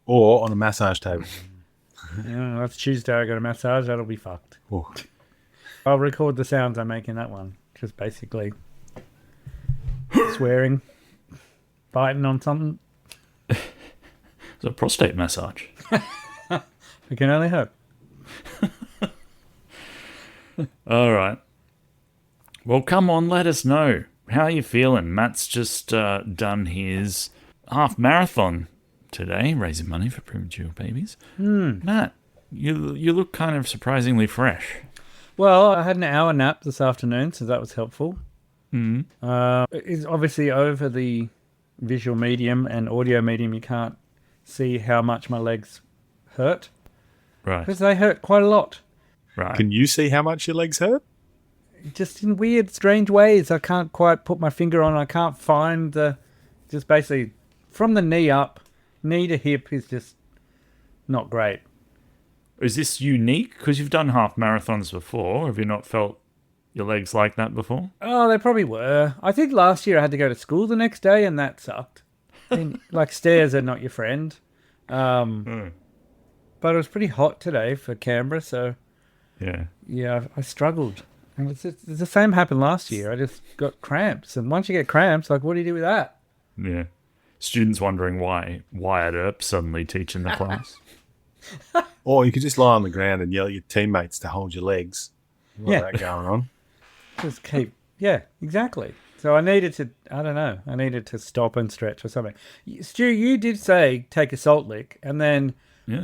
Or on a massage table. Yeah, that's Tuesday. I got a massage. That'll be fucked. Oh. I'll record the sounds I make in that one. Just basically swearing, biting on something. It's a prostate massage. We can only hope. All right. Well, come on, let us know. How are you feeling? Matt's just done his half marathon today, raising money for premature babies. Matt, you look kind of surprisingly fresh. Well, I had an hour nap this afternoon, so that was helpful. It's obviously over the visual medium and audio medium. You can't see how much my legs hurt. Right. Because they hurt quite a lot. Right. Can you see how much your legs hurt? Just in weird, strange ways. I can't quite put my finger on. I can't find just basically from the knee up, knee to hip is just not great. Is this unique? Because you've done half marathons before. Have you not felt your legs like that before? Oh, they probably were. I think last year I had to go to school the next day, and that sucked. Like, stairs are not your friend. But it was pretty hot today for Canberra, so yeah, I struggled. And it's the same happened last year. I just got cramps, and once you get cramps, like, what do you do with that? Yeah. Students wondering why Wyatt Earp suddenly teaching the class. Or you could just lie on the ground and yell at your teammates to hold your legs. That going on. Just keep, yeah, exactly. So I needed to stop and stretch or something. Stu, you did say take a salt lick, and then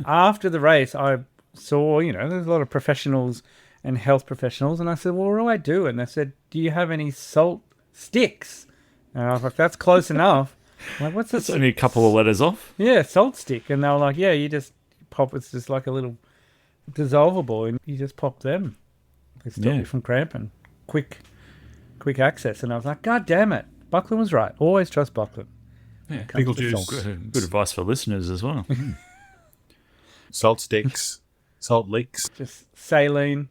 after the race, I saw, there's a lot of professionals and health professionals, and I said, well, what do I do? And they said, do you have any salt sticks? And I was like, that's close enough. I'm like, what's this? It's only a couple of letters off. Yeah, salt stick. And they were like, yeah, you just pop, it's just like a little dissolvable, and you just pop them. They stop you from cramping. Quick access. And I was like, God damn it. Buckland was right. Always trust Buckland. Yeah, pickle juice. Good advice for listeners as well. Salt sticks, salt licks. Just saline.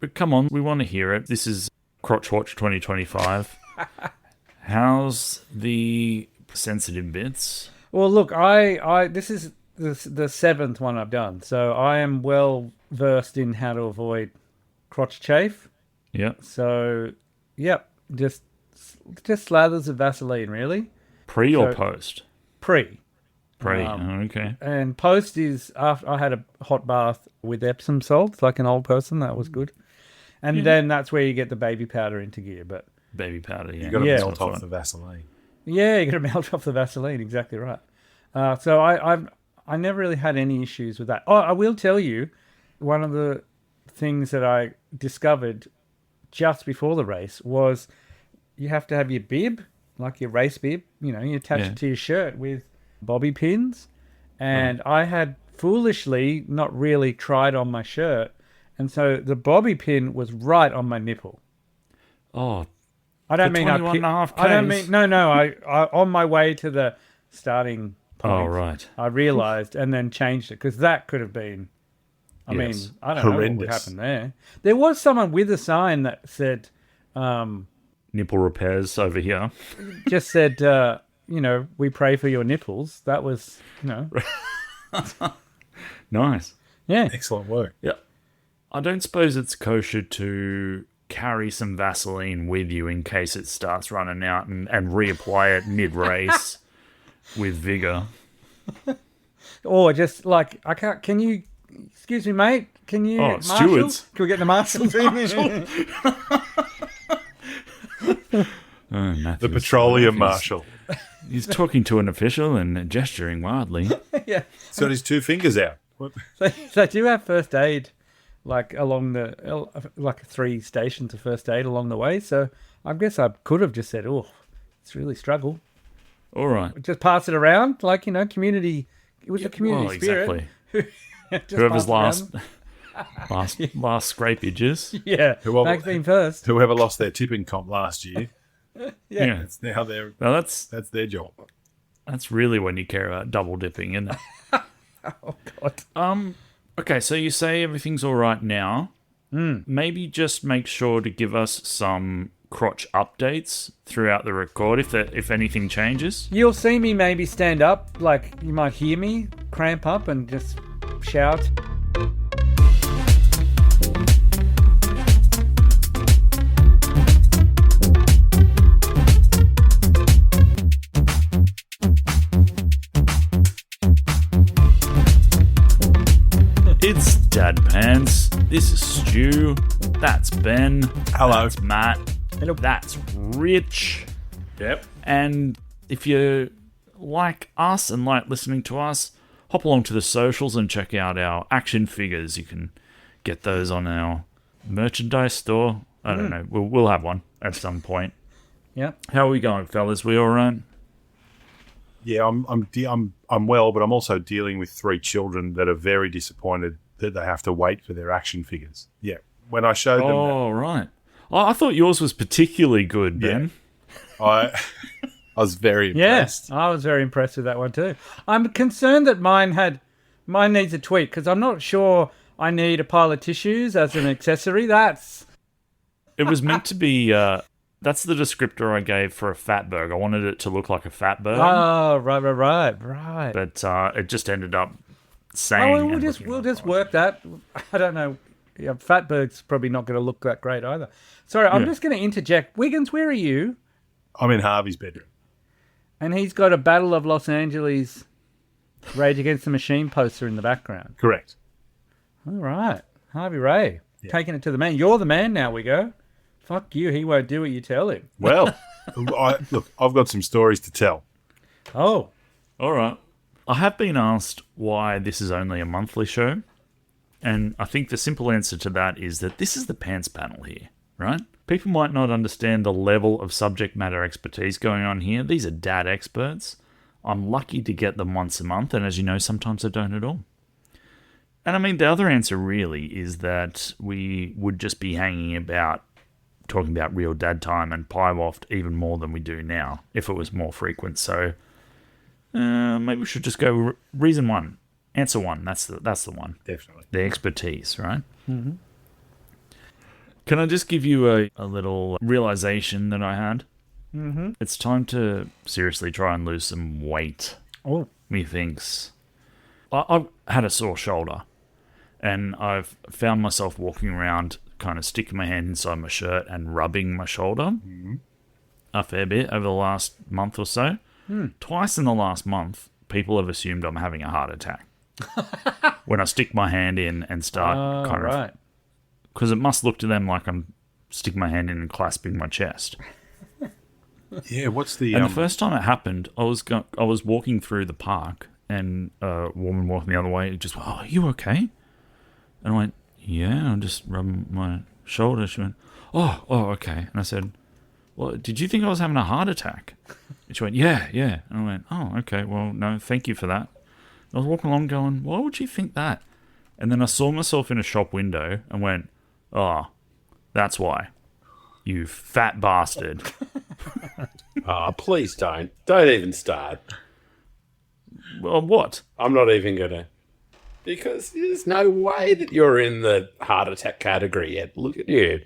But come on, we want to hear it. This is CrotchWatch 2025. How's the sensitive bits? Well, look, this is the seventh one I've done, so I am well versed in how to avoid crotch chafe. Yeah. So, yep, just slathers of Vaseline, really. Pre or post? Pre. Okay. And post is after I had a hot bath with Epsom salts, like an old person. That was good. And then that's where you get the baby powder into gear. But baby powder, yeah. You got to melt off the Vaseline. Yeah, you got to melt off the Vaseline. Exactly right. So I never really had any issues with that. Oh, I will tell you, one of the things that I discovered just before the race was you have to have your bib, like your race bib. You attach it to your shirt with bobby pins. And I had foolishly not really tried on my shirt. And so the bobby pin was right on my nipple. Oh, I don't mean I don't mean no. I on my way to the starting point. Oh, right. I realized and then changed it because that could have been. I mean, I don't know what would happen there. There was someone with a sign that said, "Nipple repairs over here." Just said, we pray for your nipples. That was, Nice. Yeah. Excellent work. Yeah. I don't suppose it's kosher to carry some Vaseline with you in case it starts running out and reapply it mid-race with vigor. Or just like, I can't, can you, excuse me, mate, can you, Marshall? Stewards. Can we get the marshals in? The petroleum marshal. He's talking to an official and gesturing wildly. Yeah. He's got his two fingers out. What? So do you have first aid, like along like 3 stations of first aid along the way? So I guess I could have just said, oh, it's really struggle. All right. Just pass it around, like, community. It was a community spirit. Exactly. Whoever's last scrapages. Yeah. Thanks being first. Whoever lost their tipping comp last year. Yeah. It's now their. Well, that's their job. That's really when you care about double dipping, isn't it? Oh God. Okay, so you say everything's all right now. Maybe just make sure to give us some crotch updates throughout the record if anything changes. You'll see me maybe stand up, like you might hear me cramp up and just shout. It's Dad Pants. This is Stu. That's Ben. Hello. That's Matt. Hello. That's Rich. Yep. And if you like us and like listening to us, hop along to the socials and check out our action figures. You can get those on our merchandise store. I don't know. We'll have one at some point. Yeah. How are we going, fellas? We all right? Yeah, I'm well, but I'm also dealing with 3 children that are very disappointed that they have to wait for their action figures. Yeah, when I showed them, Oh, right. Oh, I thought yours was particularly good, Ben. I was very impressed. Yes, I was very impressed with that one too. I'm concerned that mine needs a tweak because I'm not sure I need a pile of tissues as an accessory. It was meant to be... that's the descriptor I gave for a Fatberg. I wanted it to look like a Fatberg. Oh, right. But it just ended up Oh, saying... well, and we'll looking just like work that. I don't know. Yeah, Fatberg's probably not going to look that great either. Sorry, I'm just going to interject. Wiggins, where are you? I'm in Harvey's bedroom. And he's got a Battle of Los Angeles Rage Against the Machine poster in the background. Correct. All right. Harvey Ray, taking it to the man. You're the man now, we go. Fuck you, he won't do what you tell him. Well, I've got some stories to tell. Oh. All right. I have been asked why this is only a monthly show. And I think the simple answer to that is that this is the pants panel here, right? People might not understand the level of subject matter expertise going on here. These are dad experts. I'm lucky to get them once a month, and as you know, sometimes I don't at all. And I mean, the other answer really is that we would just be hanging about talking about real dad time and pie waft even more than we do now, if it was more frequent. So maybe we should just go reason 1. Answer 1, that's the one. Definitely. The expertise, right? Mm-hmm. Can I just give you a little realization that I had? Mm-hmm. It's time to seriously try and lose some weight, Oh. methinks. I've had a sore shoulder, and I've found myself walking around kind of sticking my hand inside my shirt and rubbing my shoulder a fair bit over the last month or so. Twice in the last month, people have assumed I'm having a heart attack. When I stick my hand in and start kind of... Because it must look to them like I'm sticking my hand in and clasping my chest. Yeah, what's the... And the first time it happened, I was walking through the park and a woman walking the other way just went, "Oh, are you okay?" And I went, "Yeah, I'm just rubbing my shoulder." She went, oh, okay. And I said, "Well, did you think I was having a heart attack?" And she went, yeah. And I went, "Oh, okay, well, no, thank you for that." I was walking along going, "Why would you think that?" And then I saw myself in a shop window and went, "Oh, that's why. You fat bastard." Oh, please don't. Don't even start. Well, what? I'm not even going to. Because there's no way that you're in the heart attack category yet. Look at you.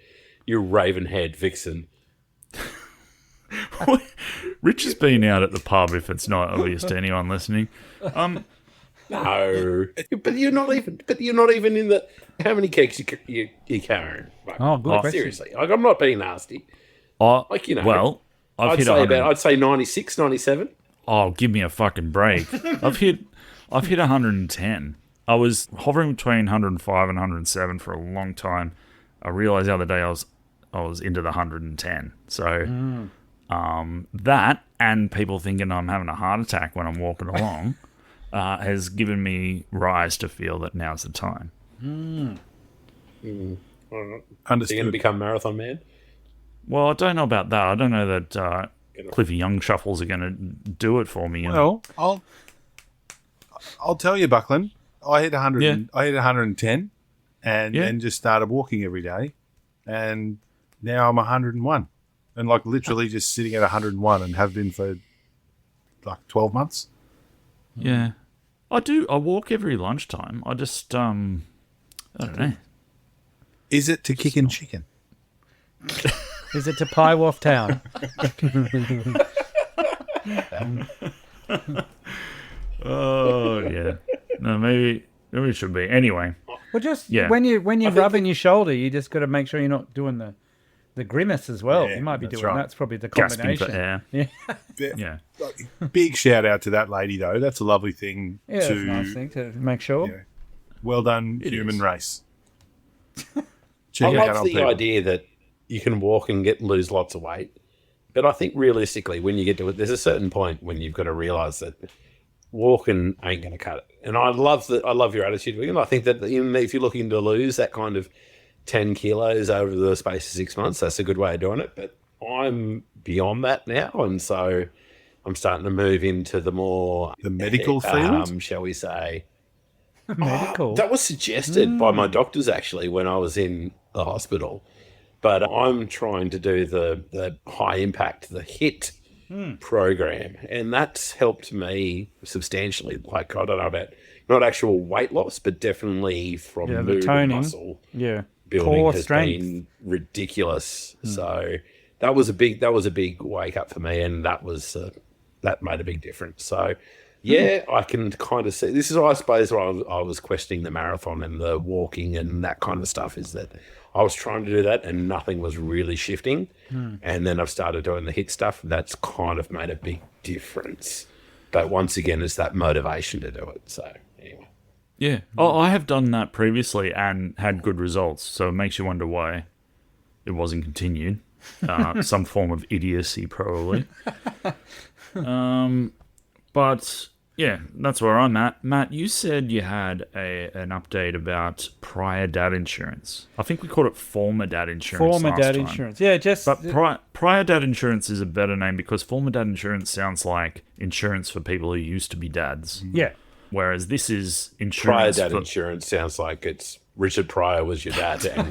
You raven-haired vixen. Rich has been out at the pub, if it's not obvious to anyone listening. No. But you're not even in the... How many kegs you carrying? Like, Oh, good question. seriously. Like, I'm not being nasty. Like, you know. Well, I'd say 96, 97. Oh, give me a fucking break. I've hit 110. I was hovering between 105 and 107 for a long time. I realized the other day I was into the 110. So that and people thinking I'm having a heart attack when I'm walking along has given me rise to feel that now's the time. You're Understood. going to become Marathon Man? Well, I don't know about that. I don't know that Cliffy Young shuffles are going to do it for me. Well, I'll tell you, Buckland. I hit 100. Yeah. I hit 110, and just started walking every day, and now I'm 101, and like literally just sitting at 101, and have been for like 12 months. Yeah, I do. I walk every lunchtime. I just I don't know. Is it to kick and chicken? Is it to Pie Wharf Town? Oh yeah. No, maybe it should be. Anyway, Well, just Yeah. when you're rubbing your shoulder, you just got to make sure you're not doing the grimace as well. Yeah, you might be that's doing right. that's probably the gasping combination. for air. Yeah, Yeah. Big shout out to that lady, though. That's a lovely thing yeah, that's to. a nice thing to make sure. you know, well done, It human is. race. I Check it out love on the people. idea that you can walk and lose lots of weight. But I think realistically, when you get to it, there's a certain point when you've got to realise that walking ain't going to cut it. And I love your attitude, William. I think that even if you're looking to lose that kind of 10 kilos over the space of 6 months, that's a good way of doing it. But I'm beyond that now, and so I'm starting to move into the more The medical field? shall we say? Medical. That was suggested by my doctors actually when I was in the hospital. But I'm trying to do the high impact, the HIT program, and that's helped me substantially. Like, I don't know about not actual weight loss, but definitely from Yeah, the mood and toning. muscle Yeah, building core has strength. been ridiculous. So that was a big wake up for me, and that made a big difference. So yeah, I can kind of see this is, I suppose, why I was questioning the marathon and the walking and that kind of stuff, is that I was trying to do that and nothing was really shifting. And then I've started doing the HIT stuff. That's kind of made a big difference. But once again, it's that motivation to do it. So anyway. Yeah. Oh, I have done that previously and had good results. So it makes you wonder why it wasn't continued. Some form of idiocy, probably. But yeah, that's where I'm at. Matt, you said you had an update about prior dad insurance. I think we called it former dad insurance. Former last dad time. insurance. Yeah, just But prior dad insurance is a better name because former dad insurance sounds like insurance for people who used to be dads. yeah. Whereas this is Prior insurance dad for... insurance sounds like it's Richard Pryor was your dad, and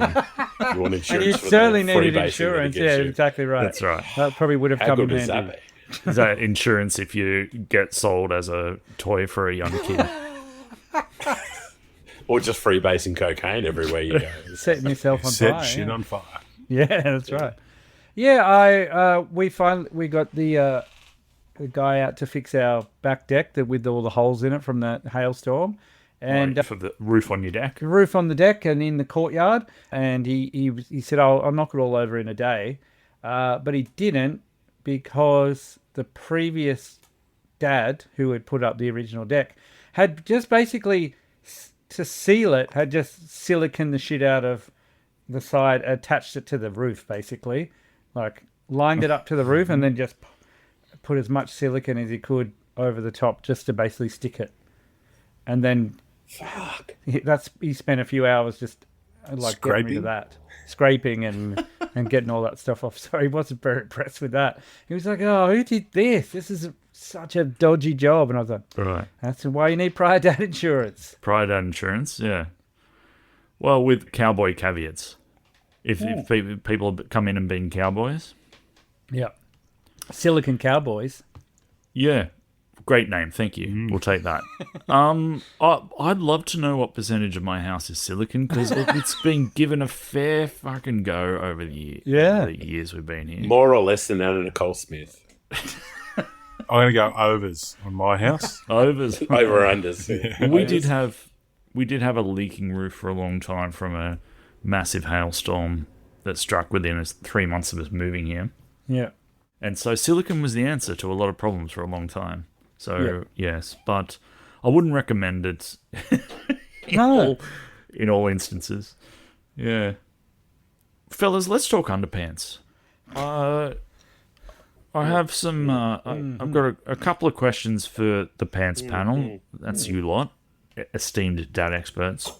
you want insurance And you for certainly the needed freebasing insurance. that he Yeah, gets you. exactly right. That's right. That probably would have How come in good is handy. that be? Is that insurance if you get sold as a toy for a young kid? Or just freebasing cocaine everywhere you go. Setting yourself on Set fire. shit yeah. on fire. Yeah, that's right. Yeah, we got the guy out to fix our back deck with all the holes in it from that hailstorm, and For the roof on your deck. the roof on the deck and in the courtyard. And he said, I'll knock it all over in a day," but he didn't, because the previous dad who had put up the original deck had just basically to seal it had just siliconed the shit out of the side, attached it to the roof, basically, like lined it up to the roof, and then just put as much silicon as he could over the top just to basically stick it. And then he spent a few hours just like getting rid of that, scraping and getting all that stuff off. So he wasn't very impressed with that. He was like, "Oh, who did this? This is such a dodgy job." And I was like, Right. "That's why you need prior dad insurance." Prior dad insurance, yeah. Well, with cowboy caveats. If people come in and being cowboys. Yeah. Silicon Cowboys. Yeah. Great name, thank you. We'll take that. I'd love to know what percentage of my house is silicon, because it's been given a fair fucking go over the years we've been here. More or less than Anna Nicole Smith. I'm going to go overs on my house. Overs. Over unders. Yeah. We did have a leaking roof for a long time from a massive hailstorm that struck within 3 months of us moving here. Yeah. And so silicon was the answer to a lot of problems for a long time. So, yes, but I wouldn't recommend it in all instances. Yeah. Fellas, let's talk underpants. I have some... I've got a couple of questions for the pants panel. That's you lot, esteemed dad experts.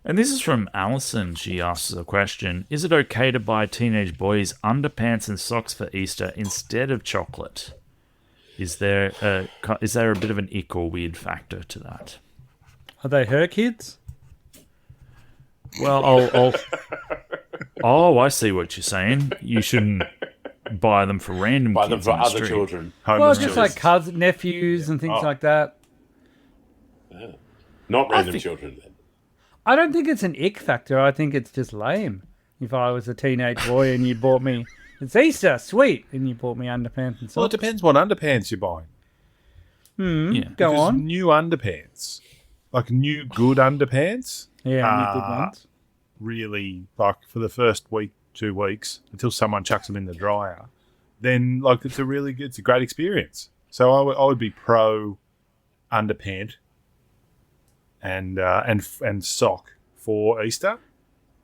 And this is from Alison. She asks a question. Is it okay to buy teenage boys underpants and socks for Easter instead of chocolate? Is there a bit of an ick or weird factor to that? Are they her kids? Well, Oh, I see what you're saying. You shouldn't buy them for random Buy them kids for on the other street. children. Well, just like cousins, nephews, and things like that. Not random children, then. I don't think it's an ick factor. I think it's just lame. If I was a teenage boy and you bought me, it's Easter, sweet, and you bought me underpants and socks. Well, it depends what underpants you're buying. Yeah. Go Because on. new underpants, like new good underpants, Yeah, any good ones. really, like for the first week, 2 weeks, until someone chucks them in the dryer, then like it's a great experience. So I would be pro underpant and sock for Easter.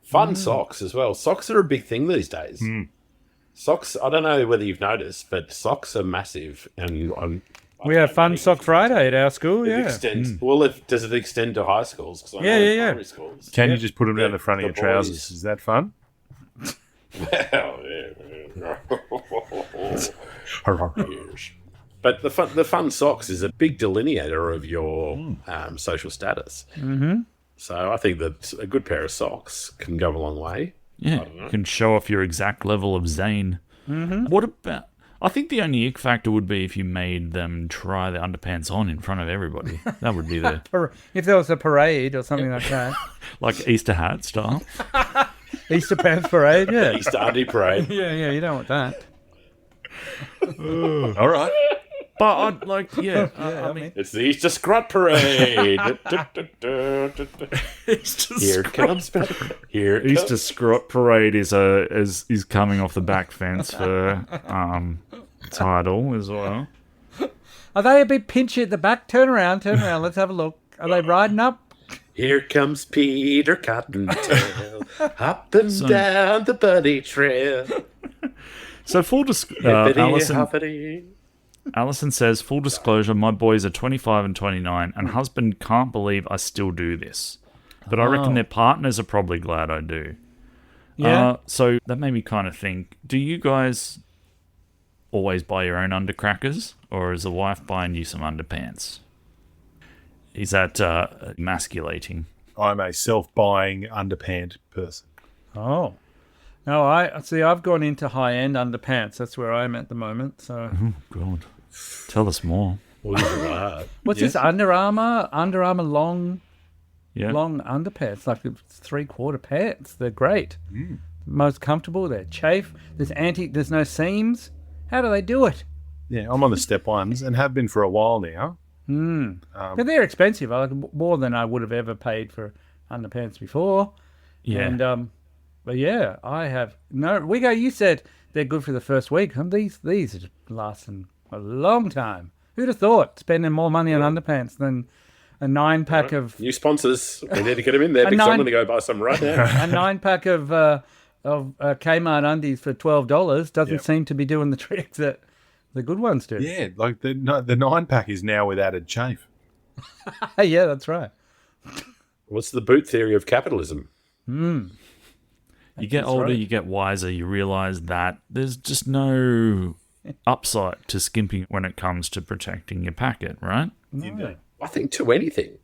Fun socks as well. Socks are a big thing these days. Socks, I don't know whether you've noticed, but socks are massive. And We have Fun Sock Friday at our school, yeah. Does it extend to high schools? 'Cause I know Yeah, in yeah, yeah. primary schools. Can you just put them down the front of the your trousers? boys. Is that fun? Yes. But the fun socks is a big delineator of your social status. Mm-hmm. So I think that a good pair of socks can go a long way. Yeah, you can show off your exact level of Zane. Mm-hmm. What about... I think the only ick factor would be if you made them try the underpants on in front of everybody. That would be the... If there was a parade or something like that. like Easter hat style. Easter pants parade, yeah. Easter Undie Parade. Yeah, you don't want that. All right. But I'd like, I mean... It's the Easter Scrot Parade. Here comes Easter Scrot Parade is coming off the back fence for title as well. Are they a bit pinchy at the back? Turn around, let's have a look. Are they riding up? Here comes Peter Cottontail, hopping down the bunny trail. So full Alison. Alison says, full disclosure, my boys are 25 and 29, and husband can't believe I still do this. But I reckon their partners are probably glad I do. Yeah. So that made me kind of think, do you guys always buy your own undercrackers, or is the wife buying you some underpants? Is that emasculating? I'm a self-buying underpant person. Oh. No, I've gone into high-end underpants. That's where I'm at the moment. So, Oh, God. Tell us more. What's this Under Armour? Under Armour long underpants, like it's 3/4 pants. They're great. Most comfortable. They're chafe. There's no seams. How do they do it? Yeah, I'm on the step ones and have been for a while now. But they're expensive. More than I would have ever paid for underpants before. Yeah. And but yeah, I have Wiggo, you said they're good for the first week. These are lasting a long time. Who'd have thought spending more money on underpants than a 9-pack of new sponsors? We need to get them in there because I'm going to go buy some right now. a 9-pack of Kmart undies for $12 doesn't seem to be doing the trick that the good ones do. Yeah, like the 9-pack is now with added chafe. Yeah, that's right. What's the boot theory of capitalism? You get older, you get wiser, you realise that there's just no upside to skimping when it comes to protecting your packet, right? Indeed. I think to anything.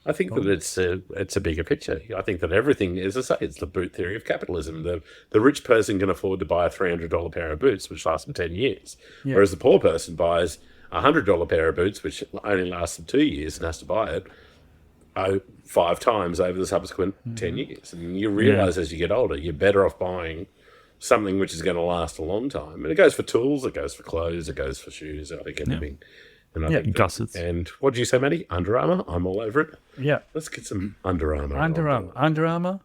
I think that it's a bigger picture. I think that everything, as I say, it's the boot theory of capitalism. The rich person can afford to buy a $300 pair of boots, which lasts them 10 years, whereas the poor person buys a $100 pair of boots, which only lasts them 2 years and has to buy it 5 times over the subsequent 10 years. And you realise as you get older, you're better off buying something which is going to last a long time. And it goes for tools, it goes for clothes, it goes for shoes, I think everything. And I think gussets. And what did you say, Matty? Under Armour? I'm all over it. Yeah. Let's get some Under Armour. Under Armour.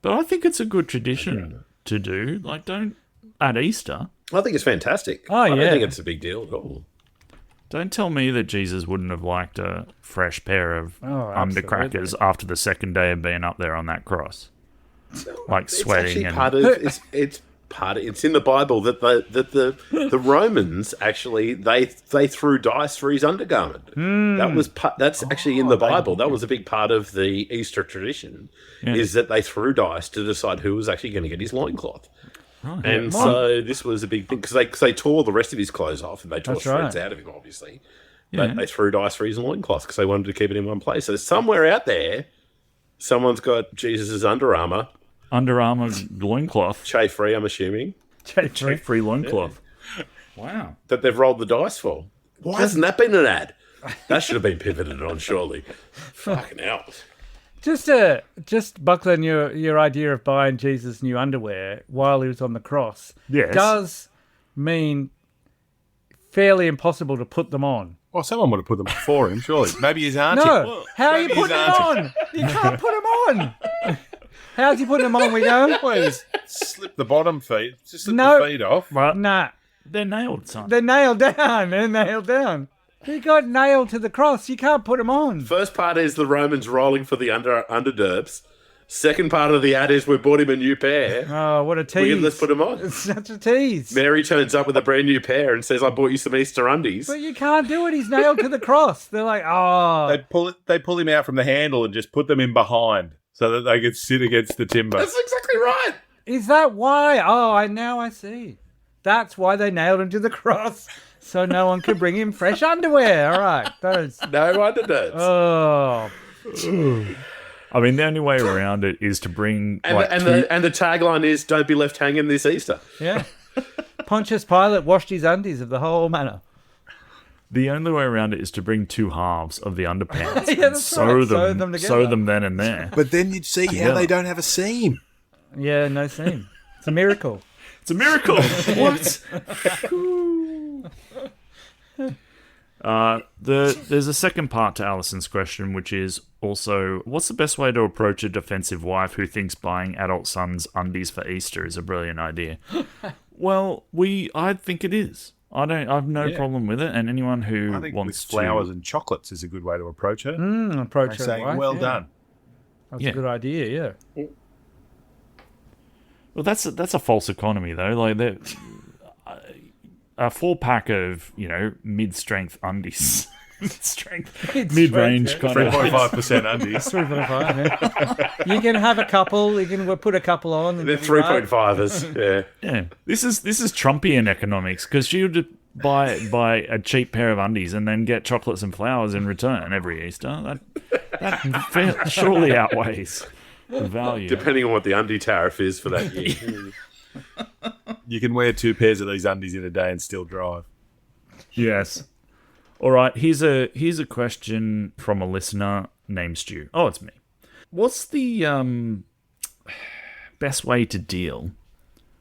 But I think it's a good tradition to do. Like, don't at Easter. I think it's fantastic. Oh, I don't yeah. think it's a big deal at all. Don't tell me that Jesus wouldn't have liked a fresh pair of undercrackers after the second day of being up there on that cross, like sweating It's and. part of it's in the Bible that the Romans actually they threw dice for his undergarment. That's actually in the Bible. That was a big part of the Easter tradition, is that they threw dice to decide who was actually going to get his loincloth. Oh, And so this was a big thing because they tore the rest of his clothes off and they tore shreds out of him, obviously. But they threw dice for his loincloth because they wanted to keep it in one place. So somewhere out there, someone's got Jesus' Under Armour loincloth. chafe-free, I'm assuming. Chafe-free loincloth. Wow. That they've rolled the dice for. Why hasn't that been an ad? That should have been pivoted on, surely. Fucking hell. Just buckling your idea of buying Jesus new underwear while he was on the cross Yes. does mean fairly impossible to put them on. Well, someone would have put them for him, surely. Maybe his auntie. No, how are you maybe his putting them on? You can't put them on. How's he putting them on, we go? Well, just slip the bottom feet. Just slip No. the feet off. Right. Nah, They're nailed, son. they're nailed down. They're nailed down. He got nailed to the cross. You can't put them on. First part is the Romans rolling for the underderbs. Second part of the ad is we bought him a new pair. Oh, what a tease. Let's put him on. It's such a tease. Mary turns up with a brand new pair and says, I bought you some Easter undies. But you can't do it. He's nailed to the cross. They're like, oh. They pull him out from the handle and just put them in behind so that they could sit against the timber. That's exactly right. Is that why? Oh, now I see. That's why they nailed him to the cross. So no one could bring him fresh underwear. All right. Those. No underderbs. Oh. I mean, the only way around it is to bring And the tagline is, don't be left hanging this Easter. Yeah. Pontius Pilate washed his undies of the whole manner. The only way around it is to bring two halves of the underpants Yeah, and that's sew right. them, sew them then and there. But then you'd see how they don't have a seam. Yeah, no seam. It's a miracle. It's a miracle. What? There's a second part to Alison's question, which is also, what's the best way to approach a defensive wife who thinks buying adult sons undies for Easter is a brilliant idea? Well, I think it is. I've no problem with it, and anyone who I think wants with flowers and chocolates is a good way to approach her. Approach her Saying, wife, well yeah. done. That's a good idea, yeah. well, that's a false economy though. Like a 4-pack of mid-strength undies. Mid-range kind of 3.5% undies. 3.5, yeah. You can have a couple. You can put a couple on. And They're 3.5ers. Yeah. Yeah, this is Trumpian economics, because she would buy a cheap pair of undies and then get chocolates and flowers in return every Easter. That surely outweighs the value. Depending on what the undie tariff is for that year. You can wear 2 pairs of these undies in a day and still drive. Yes. All right. Here's a question from a listener named Stu. Oh, it's me. What's the best way to deal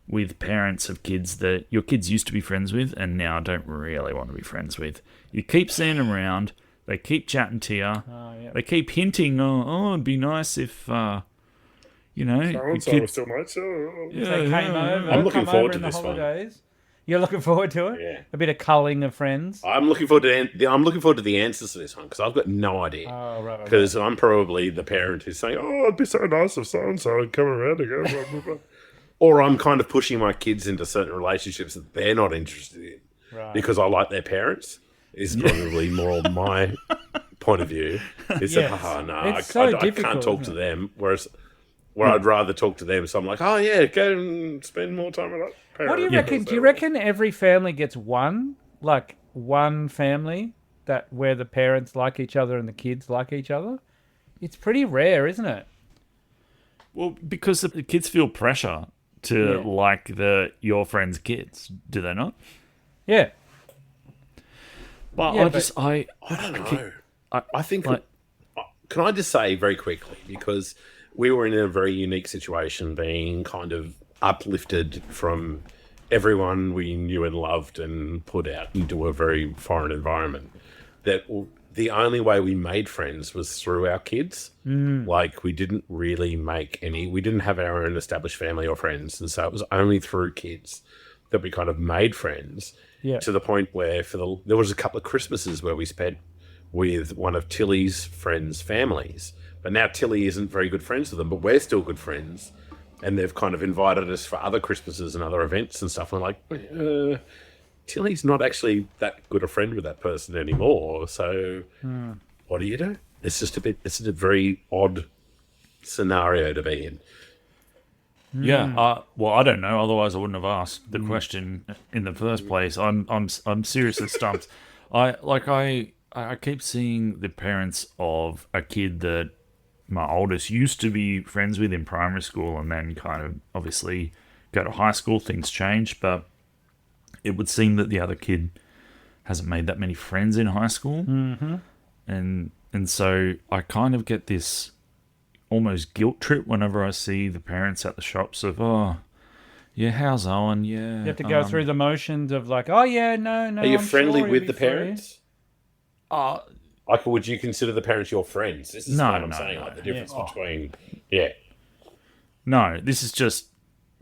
with parents of kids that your kids used to be friends with and now don't really want to be friends with? You keep seeing them around. They keep chatting to you. Yeah. They keep hinting, oh, it'd be nice if, your kid still mates. They came over. I'm looking come forward over to in this the one. holidays. You're looking forward to it? Yeah. A bit of culling of friends. I'm looking forward to the answers to this one because I've got no idea. Oh, right. Because I'm probably the parent who's saying, "Oh, it'd be so nice if so and so would come around again." Blah, blah, blah. Or I'm kind of pushing my kids into certain relationships that they're not interested in because I like their parents. Is probably more my point of view. Is Yes. that no, It's so I difficult, can't talk to isn't them. Whereas, I'd rather talk to them. So I'm like, oh yeah, go and spend more time with that parent. What do you reckon? Do you reckon every family gets one family where the parents like each other and the kids like each other? It's pretty rare, isn't it? Well, because the kids feel pressure to like your friends' kids, do they not? Yeah. But Yeah, I don't know. I think. Can I just say very quickly, because we were in a very unique situation, being kind of uplifted from everyone we knew and loved and put out into a very foreign environment, that the only way we made friends was through our kids. Like, we didn't really we didn't have our own established family or friends. And so it was only through kids that we kind of made friends. Yeah. To the point where there was a couple of Christmases where we spent with one of Tilly's friends' families. But now Tilly isn't very good friends with them, but we're still good friends. And they've kind of invited us for other Christmases and other events and stuff. And we're like, Tilly's not actually that good a friend with that person anymore. So what do you do? It's a very odd scenario to be in. Yeah. Well, I don't know. Otherwise, I wouldn't have asked the question in the first place. I'm seriously stumped. I keep seeing the parents of a kid that my oldest used to be friends with in primary school, and then kind of obviously go to high school. Things change, but it would seem that the other kid hasn't made that many friends in high school, and so I kind of get this almost guilt trip whenever I see the parents at the shops of, Yeah, how's Owen? Yeah. You have to go through the motions of like, oh yeah, no. Are you I'm friendly sure he'll with be the free. parents? Like, would you consider the parents your friends? This is No, what I'm no, saying. no. Like the difference between, yeah. No, this is just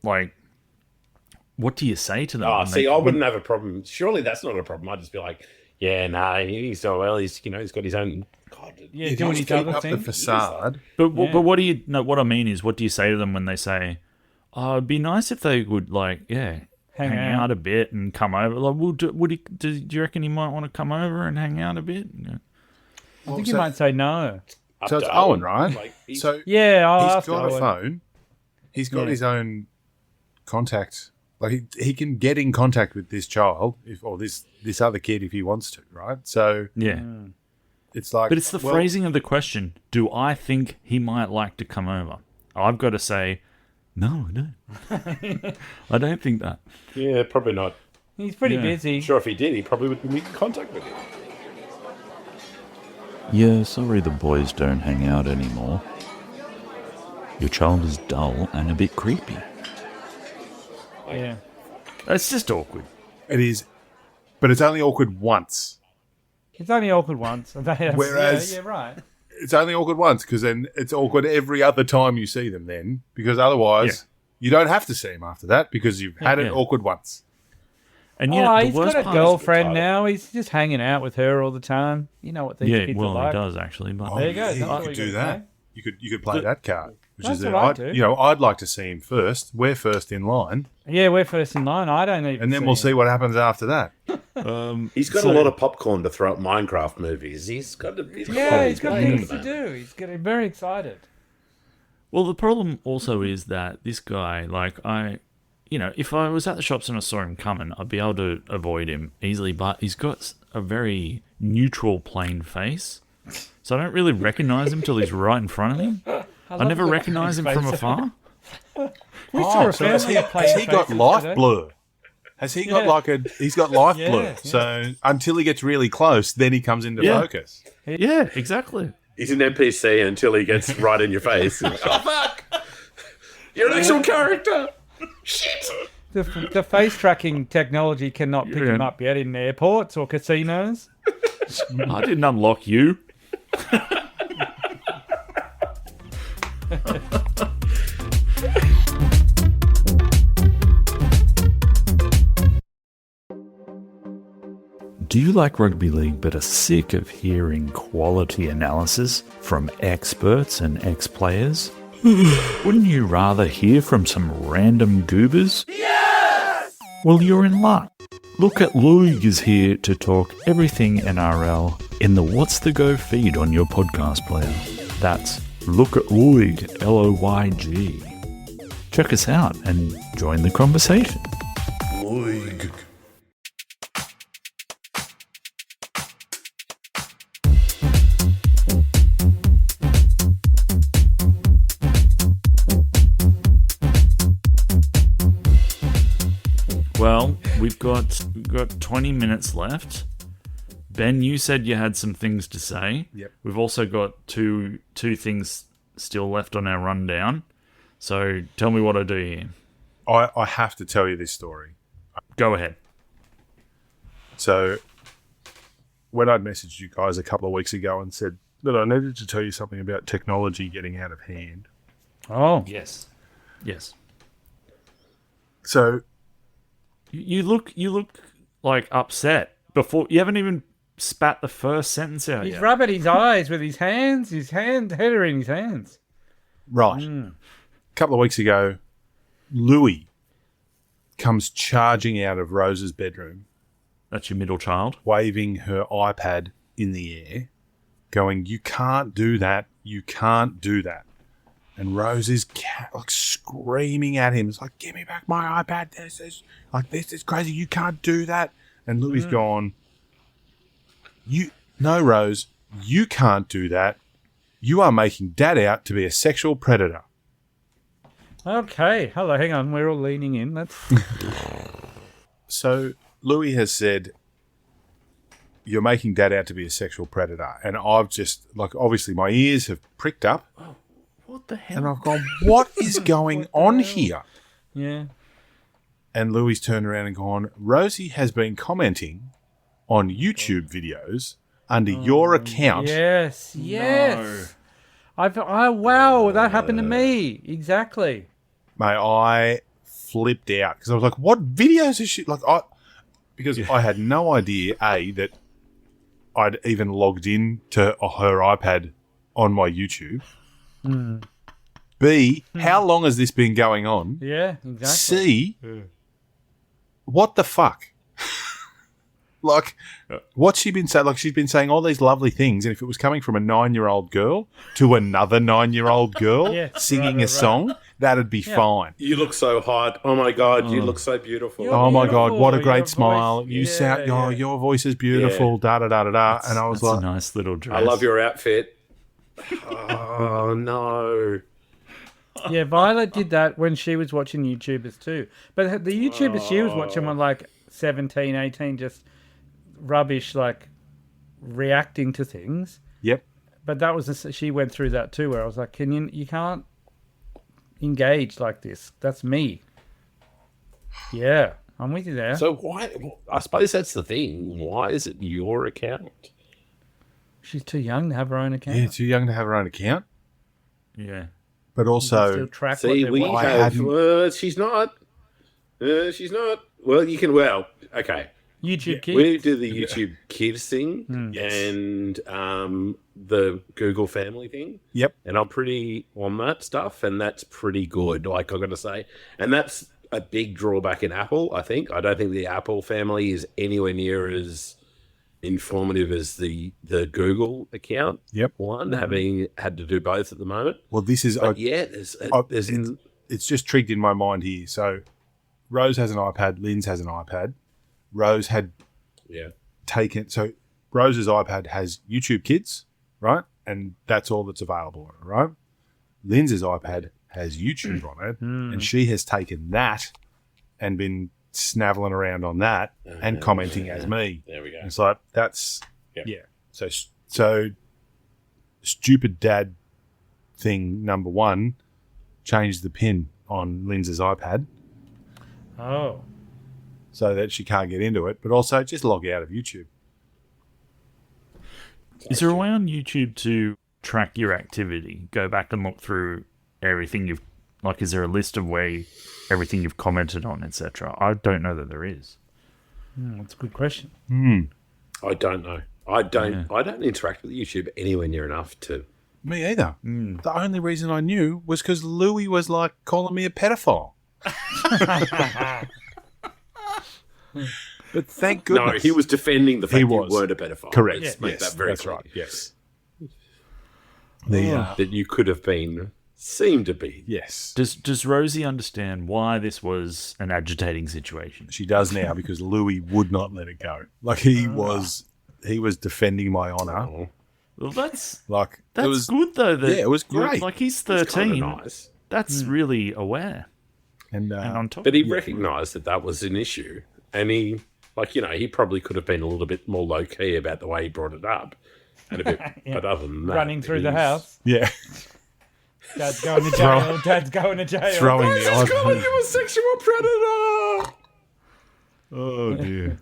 like, what do you say to them? Oh, when see, they- I wouldn't have a problem. Surely that's not a problem. I'd just be like, yeah, no, he's so well. He's he's got his own. God, Yeah, doing his other up the thing. facade. But what do you? No, what I mean is, what do you say to them when they say, "Oh, it'd be nice if they would like, hang out a bit and come over." Like, do you reckon he might want to come over and hang out a bit? Yeah. I think you might say no. up So it's to Owen, right? Like, he's- So Yeah, I'll he's ask got a Owen. phone. He's got Yeah. his own contact. Like he can get in contact with this child or this other kid if he wants to, right? So Yeah. it's like, But it's the phrasing of the question. Do I think he might like to come over? I've got to say, no, I don't. I don't think that. yeah, probably not. He's pretty Yeah. busy. I'm sure if he did, he probably would be in contact with him. Yeah, sorry the boys don't hang out anymore. Your child is dull and a bit creepy. Yeah. It's just awkward. It is, but it's only awkward once. It's only awkward once. Whereas- yeah, right. It's only awkward once because then it's awkward every other time you see them then because otherwise you don't have to see them after that because you've had it Yeah. awkward once. And you know, the He's worst got a part is- girlfriend now. He's just hanging out with her all the time. You know what these Yeah, kids well, are like. he does actually. But There you go. Yeah, That's you what could you're do gonna that. You could play that card. Which That's is what I'd do. I'd like to see him first. We're first in line, Yeah, we're first in line. I don't even. and then we'll see what happens after that. He's got a lot of popcorn to throw at Minecraft movies. He's got Yeah, he's got playing things at to the moment. do. He's getting very excited. Well, the problem also is that this guy, like, if I was at the shops and I saw him coming, I'd be able to avoid him easily, but he's got a very neutral, plain face. So I don't really recognize him till he's right in front of me. I never recognize him from afar. We saw a so has family he, of playing has he got faces life today. blur? Has he got Yeah. he's got life Yeah, blur? yeah. So until he gets really close, then he comes into Yeah. focus. Yeah, exactly. He's an NPC until he gets right in your face. Oh, fuck! You're an actual character! Shit! The face tracking technology cannot pick him up yet in airports or casinos. I didn't unlock you. Do you like rugby league but are sick of hearing quality analysis from experts and ex-players? Wouldn't you rather hear from some random goobers? Yes! Well, you're in luck. Look at Luig is here to talk everything NRL in the What's the Go feed on your podcast player. That's Look at Luig, L-O-Y-G. Check us out and join the conversation. Well, we've got 20 minutes left. Ben, you said you had some things to say. Yep. We've also got two things still left on our rundown. So tell me what I do here. I have to tell you this story. Go ahead. So when I'd messaged you guys a couple of weeks ago and said that I needed to tell you something about technology getting out of hand. Oh, Yes. Yes. So You look like upset before you haven't even spat the first sentence out he's yet. rubbing his eyes with his hands. His head are in his hands. right, a couple of weeks ago, Louis comes charging out of Rose's bedroom, That's your middle child. waving her iPad in the air, going, "You can't do that. You can't do that." And Rose is like screaming at him. It's like, "Give me back my iPad. This is crazy. You can't do that." And Louis gone, "No, Rose, you can't do that. You are making Dad out to be a sexual predator." Okay. Hello. Hang on. We're all leaning in. Let's. So Louis has said, "You're making Dad out to be a sexual predator," and I've just obviously my ears have pricked up. What the hell? And I've gone, what is going on here? Yeah. and Louis turned around and gone, Rosie has been commenting on YouTube videos under your account. Yes. Wow, that happened to me. Exactly. Mate, I flipped out because I was like, what videos is she like? Because I had no idea, A, that I'd even logged in to her iPad on my YouTube. B, how long has this been going on? Yeah, exactly. C, what the fuck? Like, what's she been saying? Like, she's been saying all these lovely things, and if it was coming from a 9-year-old girl to another 9-year-old girl singing a song, that'd be fine. You look so hot. Oh my God, you look so beautiful. Oh my God, what a Your great voice. smile. You sound, your voice is beautiful, da-da-da-da-da. And I was That's like, a nice little dress. I love your outfit. Oh no. Yeah, Violet did that when she was watching YouTubers too. But the YouTubers she was watching were like 17, 18, just rubbish, like reacting to things. yep. But that was she went through that too, where I was like, you can't engage like this. That's me. Yeah, I'm with you there. So why? I suppose that's the thing. Why is it your account? She's too young to have her own account. Yeah, too young to have her own account. Yeah. But Still also, track See, what we they're watching. have. She's not. She's not. Well, you can. Well, okay. YouTube Kids. We do the YouTube Kids thing and the Google Family thing. yep. And I'm pretty on that stuff, and that's pretty good, like I've got to say. And that's a big drawback in Apple, I think. I don't think the Apple family is anywhere near as informative as the Google account Yep. one, having had to do both at the moment. Well, this is, But yeah, there's it's just trigged in my mind here. So, Rose has an iPad, Linz has an iPad. Rose had yeah. taken, so Rose's iPad has YouTube Kids, right? And that's all that's available on it, right? Linz's iPad has YouTube on it, and she has taken that and been snaveling around on that and commenting as me. There we go. It's like, that's, Yep. yeah. So stupid dad thing number one, changed the pin on Linz's iPad Oh. so that she can't get into it, but also just log out of YouTube. Is there a way on YouTube to track your activity? Go back and look through everything you've... Like, is there a list of everything you've commented on, etc.? I don't know that there is. That's a good question. I don't know. I don't interact with YouTube anywhere near enough to. Me either. The only reason I knew was because Louis was like calling me a pedophile. But thank goodness. No, he was defending the fact He you was. weren't a pedophile. Correct. Let's make that very that's clear. right. Yes. That you could have been, seemed to be. Yes. Does Rosie understand why this was an agitating situation? She does now because Louis would not let it go. Like he was defending my honor. Well, that's Like that's it was good though. That it was you're- great. Like he's Kinda 13. nice. That's really aware and and on top. But he recognised that was an issue. And he, he probably could have been a little bit more low key about the way he brought it up. And a bit, but other than that, Running through the he's- house. yeah, Dad's going to jail. Dad's going to jail. throwing the He's calling iPad. you a sexual predator. Oh dear.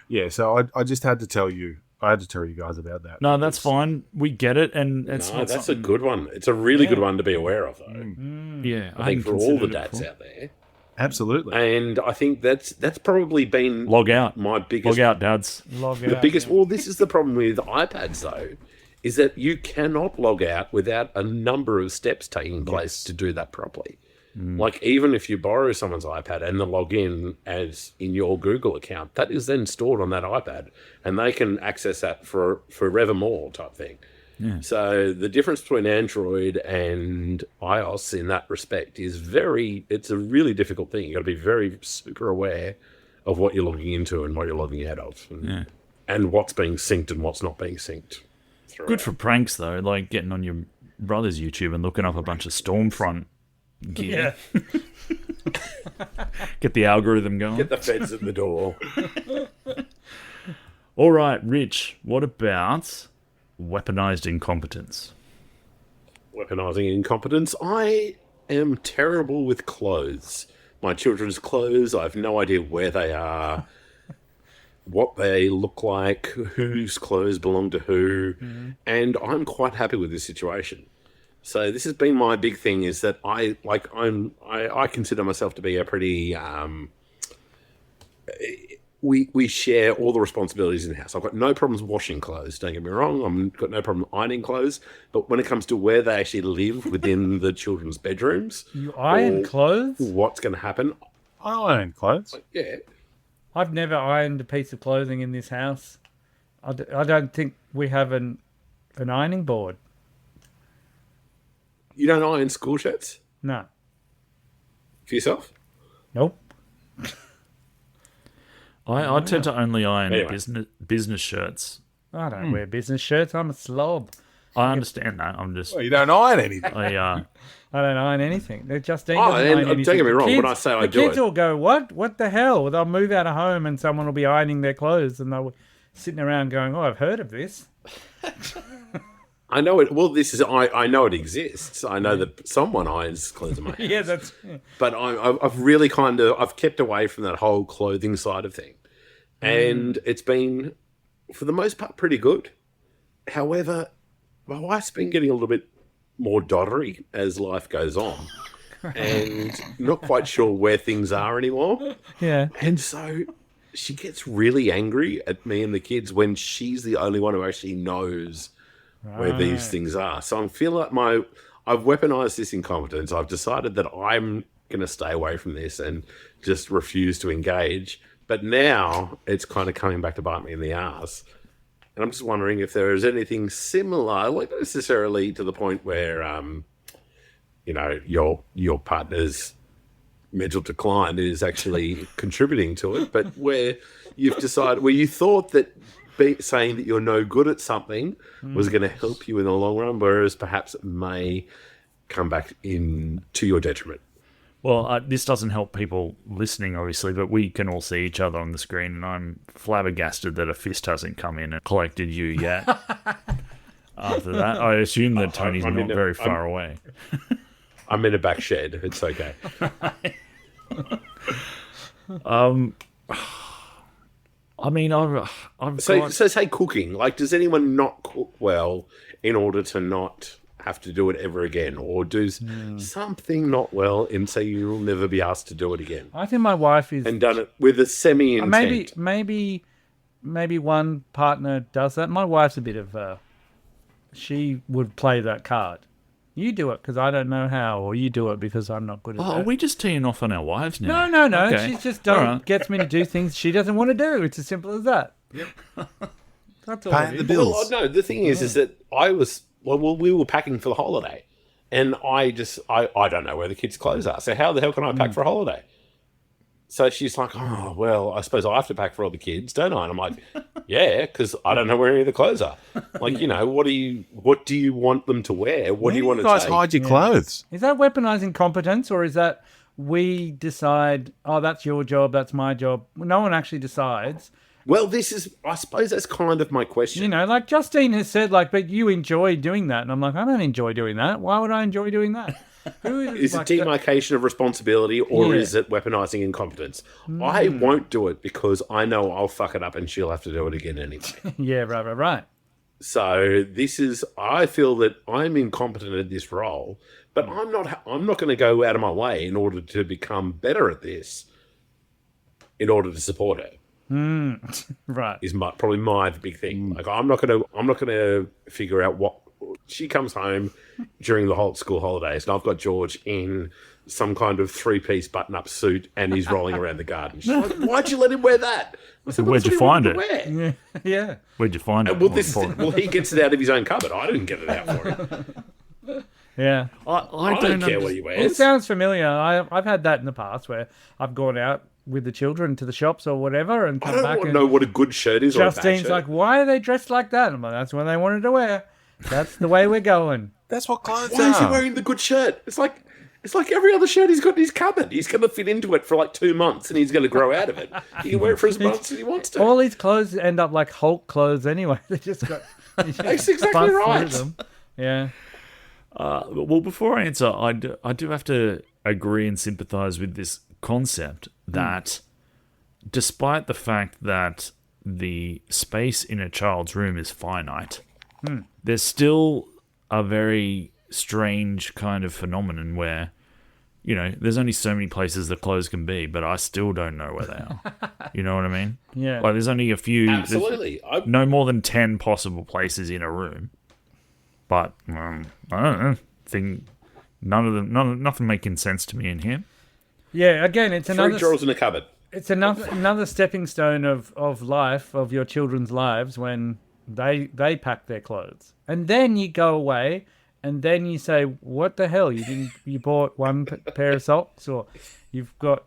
Yeah, so I just had to tell you. I had to tell you guys about that. No, that's fine. We get it, and it's No, not that's a something- good one. It's a really good one to be aware of, though. Yeah, I think for all the dads out there. Absolutely. And I think that's probably been Log out. my biggest Log out, dads. Log The out. biggest. Well, this is the problem with iPads, though, is that you cannot log out without a number of steps taking place to do that properly. Like, even if you borrow someone's iPad and then log in as in your Google account, that is then stored on that iPad, and they can access that for forevermore type thing. Yeah. So the difference between Android and iOS in that respect is it's a really difficult thing. You've got to be very super aware of what you're logging into and what you're logging out of, and what's being synced and what's not being synced. Good for pranks though, like getting on your brother's YouTube and looking up a bunch of Stormfront gear. Yeah. Get the algorithm going. Get the feds at the door. All right, Rich. What about weaponized incompetence? Weaponizing incompetence. I am terrible with clothes. my children's clothes. I have no idea where they are, what they look like, whose clothes belong to who, and I'm quite happy with this situation. So this has been my big thing, is that I consider myself to be a pretty we share all the responsibilities in the house. I've got no problems washing clothes, don't get me wrong. I've got no problem ironing clothes. But when it comes to where they actually live within the children's bedrooms... You iron clothes? What's going to happen? I iron clothes. Yeah. I've never ironed a piece of clothing in this house. I don't think we have an ironing board. You don't iron school shirts? No. For yourself? Nope. I tend to only iron Anyway. business shirts. I don't wear business shirts. I'm a slob. I understand that. I'm just... Well, you don't iron anything. I don't iron anything. Justine Oh, doesn't and iron don't anything. get me The wrong, when kids- I say I the do kids it- will go, what? What the hell? They'll move out of home and someone will be ironing their clothes and they'll be sitting around going, oh, I've heard of this. I know it. Well, this is. I know it exists. I know that someone irons clothes in my house. Yeah, that's... But I've really I've kept away from that whole clothing side of thing, and it's been, for the most part, pretty good. However, my wife's been getting a little bit more doddery as life goes on, and not quite sure where things are anymore. Yeah. And so she gets really angry at me and the kids when she's the only one who actually knows where these things are. So I feel like I've weaponized this incompetence. I've decided that I'm going to stay away from this and just refuse to engage. But now it's kind of coming back to bite me in the ass. And I'm just wondering if there is anything similar, like not necessarily to the point where, your partner's mental decline is actually contributing to it, but where you've decided, where you thought that saying that you're no good at something was going to help you in the long run, whereas perhaps it may come back in to your detriment. Well, this doesn't help people listening, obviously, but we can all see each other on the screen, and I'm flabbergasted that a fist hasn't come in and collected you yet. After that, I assume that Tony's not very far away. I'm in a back shed. It's okay. I mean, So say cooking. Like, does anyone not cook well in order to not have to do it ever again, or do something not well and say you'll never be asked to do it again? I think my wife is... And done it with a semi-intent. Maybe one partner does that. My wife's a bit of... she would play that card. You do it because I don't know how, or you do it because I'm not good at it. are we just teeing off on our wives now? No. Okay. She just All right. gets me to do things she doesn't want to do. It's as simple as that. Yep. That's all Paying it the is. bills. Well, no, the thing is that we were packing for the holiday, and I don't know where the kids' clothes are. So how the hell can I pack for a holiday? So she's like, oh, well, I suppose I have to pack for all the kids, don't I? And I'm like, yeah, because I don't know where any of the clothes are. Like, what do you want them to wear? What do you want to guys take? hide your clothes? Is that weaponizing competence, or is that we decide, oh, that's your job, that's my job? No one actually decides. Well, I suppose that's kind of my question. Like Justine has said, but you enjoy doing that. And I'm like, I don't enjoy doing that. Why would I enjoy doing that? Is it demarcation of responsibility, or is it weaponizing incompetence? I won't do it because I know I'll fuck it up and she'll have to do it again anyway. Yeah, right. So I feel that I'm incompetent at this role, but I'm not going to go out of my way in order to become better at this in order to support her. Right. Is probably my big thing. Like, I'm not gonna figure out what she comes home during the whole school holidays, and I've got George in some kind of 3-piece button-up suit, and he's rolling around the garden. She's like, "Why'd you let him wear that?" I said, Where'd you find it? Yeah. Where'd you find it? Well, he gets it out of his own cupboard. I didn't get it out for him. Yeah. I don't care what he It wears. sounds familiar. I've had that in the past where I've gone out with the children to the shops or whatever and I come don't back want to and know what a good shirt is or a bad Justine's shirt. like, why are they dressed like that? I'm like, that's what they wanted to wear. That's the way we're going. That's what clothes Why is he are. wearing the good shirt? It's like every other shirt he's got in his cupboard. He's going to fit into it for like 2 months, and he's going to grow out of it. He can wear it for as much as he wants to. All these clothes end up like Hulk clothes anyway. They just got... That's exactly right. Them. Yeah. Well, before I answer, I do have to agree and sympathise with this concept that despite the fact that the space in a child's room is finite, there's still a very strange kind of phenomenon where, you know, there's only so many places the clothes can be, but I still don't know where they are. You know what I mean? Yeah. Like, there's only a few. Absolutely. No more than 10 possible places in a room. But, I don't know. Nothing making sense to me in here. Yeah, again, it's 3 another... drawers in a cupboard. It's another stepping stone of life, of your children's lives, when they pack their clothes. And then you go away, and then you say, what the hell? You bought one pair of socks, or you've got,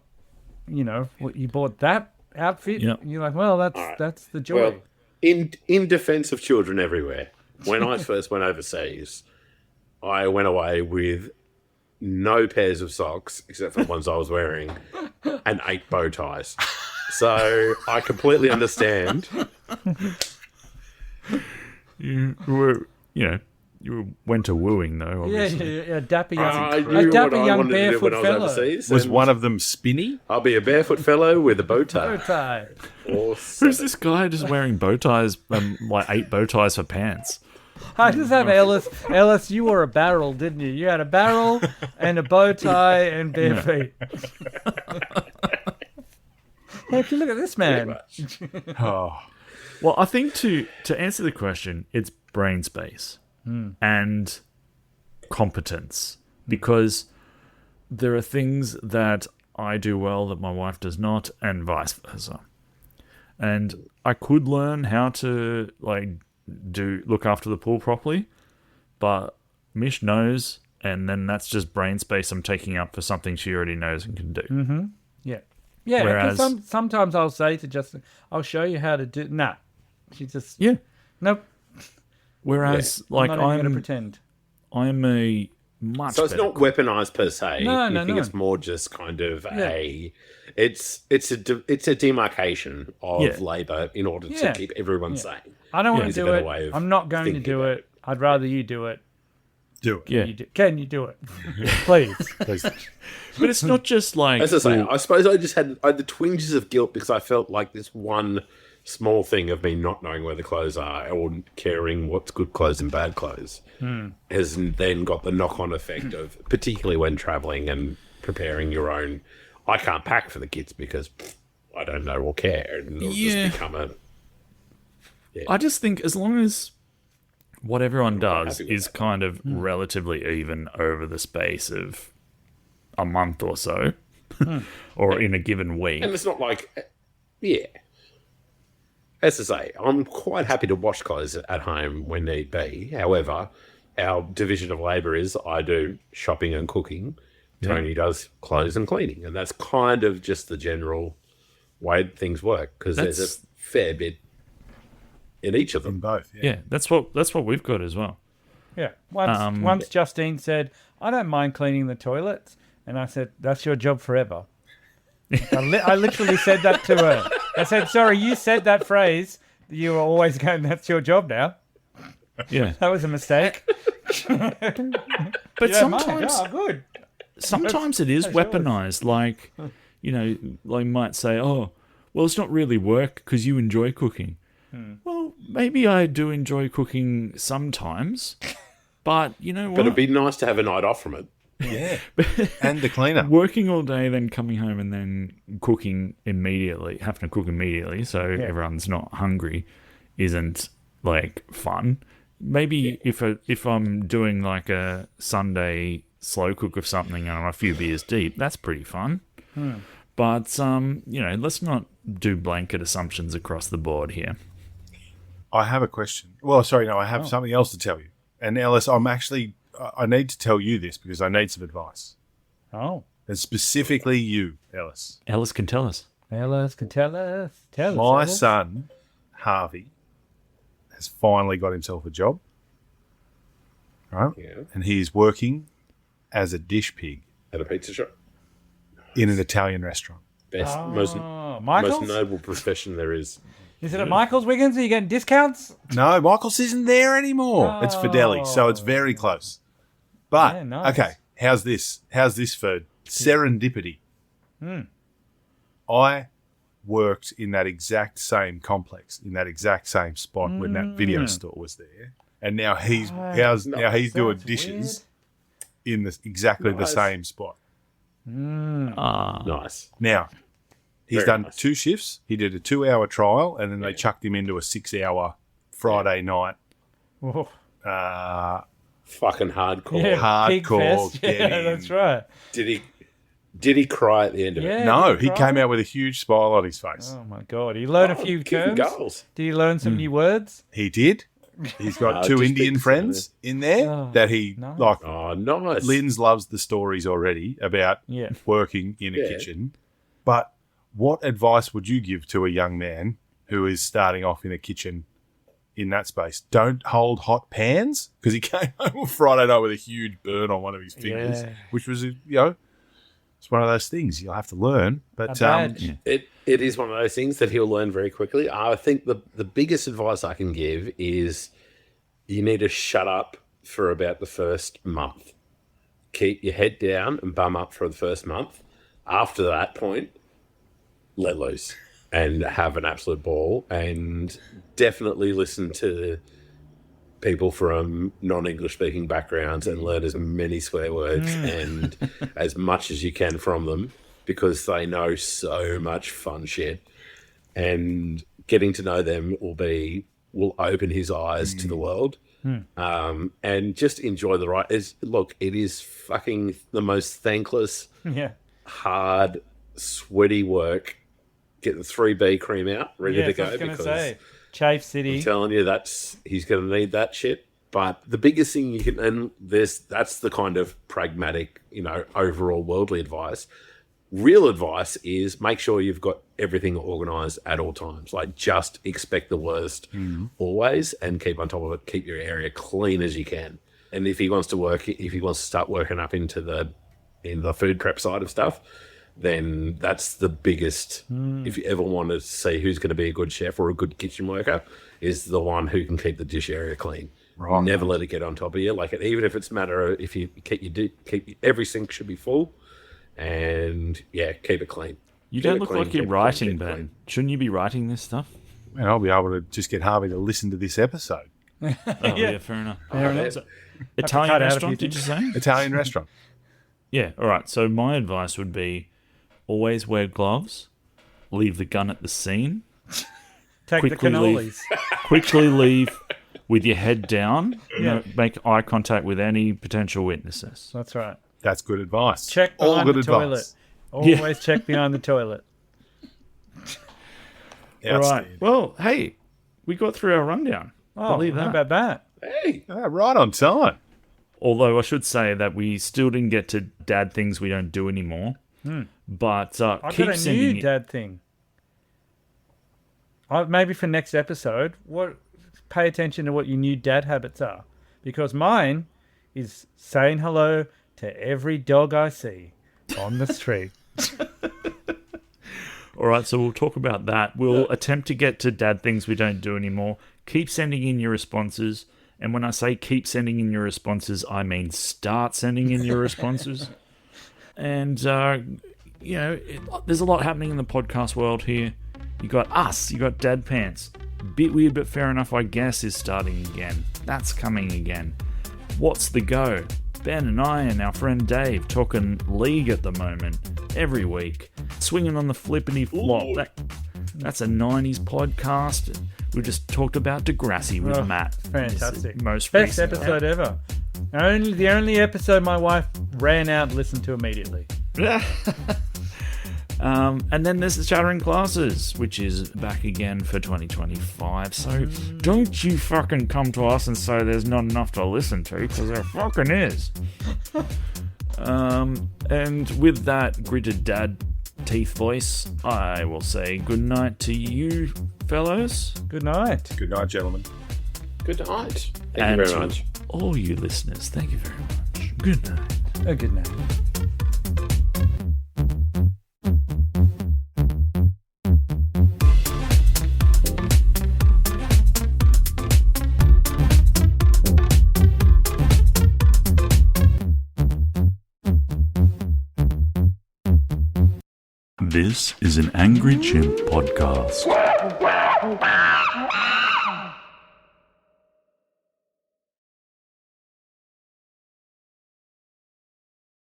you know, you bought that outfit. Yep. You're like, well, that's the joy. Well, in defense of children everywhere, when I first went overseas, I went away with no pairs of socks, except for the ones I was wearing, and 8 bow ties. So I completely understand. You went to wooing, though, obviously. Yeah, a dapper I young, knew a dapper what I young wanted to do barefoot when I was fellow. overseas. Was and one of them spinny? I'll be a barefoot fellow with a bow Bow tie. tie. Or Who's this guy just wearing bow ties, like 8 bow ties for pants? I just have Ellis. Ellis, you wore a barrel, didn't you? You had a barrel and a bow tie and bare feet. Hey, if you look at this man. Oh, Well, I think to answer the question, it's brain space and competence, because there are things that I do well that my wife does not, and vice versa. And I could learn how to look after the pool properly, but Mish knows, and then that's just brain space I'm taking up for something she already knows and can do. Mm-hmm. Yeah. Yeah, Whereas- sometimes I'll say to Justin, I'll show you how to do... Nah. She just... Yeah. Nope. Whereas, I'm not even going to pretend. I'm a much So it's better not weaponized per se. No, you no, think no. it's more just kind of it's a demarcation of labour in order to keep everyone sane. I don't want It's to a do better it. way of I'm not going to thinking do about it. I'd rather you do it. do it. Yeah. Can you do it? Please. Please. But it's not just like... As I say, I suppose I had the twinges of guilt because I felt like this one small thing of me not knowing where the clothes are or caring what's good clothes and bad clothes has then got the knock-on effect of, particularly when travelling and preparing your own. I can't pack for the kids because I don't know or care, and it'll just become a... I just think as long as what everyone does happy with is kind of relatively even over the space of a month or so, or in a given week. And it's not like, as I say, I'm quite happy to wash clothes at home when need be. However, our division of labour is I do shopping and cooking. Tony does clothes and cleaning. And that's kind of just the general way things work, because there's a fair bit in each of In them. both. Yeah, that's what we've got as well. Yeah. Once Justine said, I don't mind cleaning the toilets. And I said, that's your job forever. I literally said that to her. I said, sorry, you said that phrase. You were always going, that's your job now. Yeah, That was a mistake. but Good. sometimes it is That's yours. weaponized. Like, you know, they might say, "Oh, well, it's not really work because you enjoy cooking." Well, maybe I do enjoy cooking sometimes, but you know what? But it'd be nice to have a night off from it. Yeah. And the cleaner. Working all day, then coming home and then cooking immediately, having to cook immediately so everyone's not hungry, isn't like fun. Maybe if I'm doing like a Sunday slow cook of something and I'm a few beers deep, that's pretty fun. But you know, let's not do blanket assumptions across the board here. I have a question. Well, sorry, no, I have something else to tell you. And Ellis, I need to tell you this because I need some advice. Oh. And specifically you, Ellis. Ellis can tell us. Ellis can tell us. Tell us. My Ellis. son, Harvey, has finally got himself a job. Right? Yeah. And he's working as a dish pig At a pizza shop. in an Italian restaurant. Best, Michael's? most noble profession there is. Is it at Michael's, Wiggins? Are you getting discounts? No, Michael's isn't there anymore. It's Fideli, so it's very close. But, Yeah, nice. okay, how's this? How's this for serendipity? I worked in that exact same complex, in that exact same spot when that video store was there, and now he's doing dishes in exactly the same spot. Nice. Now he's Very done nice. 2 shifts. He did a 2-hour trial, and then they chucked him into a 6-hour Friday night. Oh, Fucking hardcore. yeah, pig hardcore fest. get Yeah, in. that's right. Did he cry at the end of it? Yeah, No, did he cry? came out with a huge smile on his face. Oh my god, he learned a few kicking terms. goals. Did he learn some new words? He did. He's got 2 just Indian big friends in there Oh, that he nice. like. Oh, nice. Linz loves the stories already about Yeah. working in a kitchen. But what advice would you give to a young man who is starting off in a kitchen in that space? Don't hold hot pans, because he came home on Friday night with a huge burn on one of his fingers, Yeah. which was, it's one of those things you'll have to learn. But A badge. It is one of those things that he'll learn very quickly. I think the biggest advice I can give is you need to shut up for about the first month. Keep your head down and bum up for the first month. After that point, let loose and have an absolute ball, and definitely listen to people from non-English speaking backgrounds and learn as many swear words and as much as you can from them, because they know so much fun shit, and getting to know them will open his eyes to the world. And just enjoy the ride. It is fucking the most thankless, Yeah. hard, sweaty work. Get the 3B cream out, ready Yeah, to that's go, what I was going to because say. Chafe City. I'm telling you, he's going to need that shit. But the biggest thing you can, and that's the kind of pragmatic, overall worldly advice. Real advice is make sure you've got everything organised at all times. Like, just expect the worst always, and keep on top of it. Keep your area clean as you can. And if he wants to start working up into the food prep side of stuff, then that's the biggest. If you ever want to see who's going to be a good chef or a good kitchen worker, is the one who can keep the dish area clean. Right. Never let it get on top of you. Like, even if it's a matter of, if you every sink should be full, and keep it clean. You Keep don't it look clean, like you're keep it writing, clean, keep it Ben. clean. Shouldn't you be writing this stuff? And I'll be able to just get Harvey to listen to this episode. Oh, yeah, fair enough. Fair enough. So, cut Italian out a restaurant, few did you say? Italian restaurant. Yeah, all right. So my advice would be always wear gloves, leave the gun at the scene, Take the quickly leave. cannolis. quickly leave with your head down, make eye contact with any potential witnesses. That's right. That's good advice. Check All behind good the advice. toilet. Always check behind the toilet. All right. Outstanding. Well, hey, we got through our rundown. Oh, Believe how that. about that? Hey, Right on time. Although I should say that we still didn't get to dad things we don't do anymore. But I've keep got a sending new it. dad thing. Maybe for next episode, pay attention to what your new dad habits are. Because mine is saying hello to every dog I see on the street. All right, so we'll talk about that. We'll attempt to get to dad things we don't do anymore. Keep sending in your responses. And when I say keep sending in your responses, I mean start sending in your responses. And, there's a lot happening in the podcast world here. You got us, you got Dad Pants. Bit weird, but fair enough, I guess, is starting again. That's coming again. What's the go? Ben and I and our friend Dave talking league at the moment, every week. Swinging on the flippity flop. That's a 90s podcast. We just talked about Degrassi with Matt. Fantastic. Most Best recent. episode ever. The only episode my wife ran out and listened to immediately. And then there's the Chattering Classes, which is back again for 2025. So don't you fucking come to us and say there's not enough to listen to, because there fucking is. And with that gritted dad teeth voice, I will say good night to you, fellows. Good night. Good night, gentlemen. good night. Thank And you to very much. all you listeners, thank you very much. Good night. Good night. This is an Angry Chimp podcast.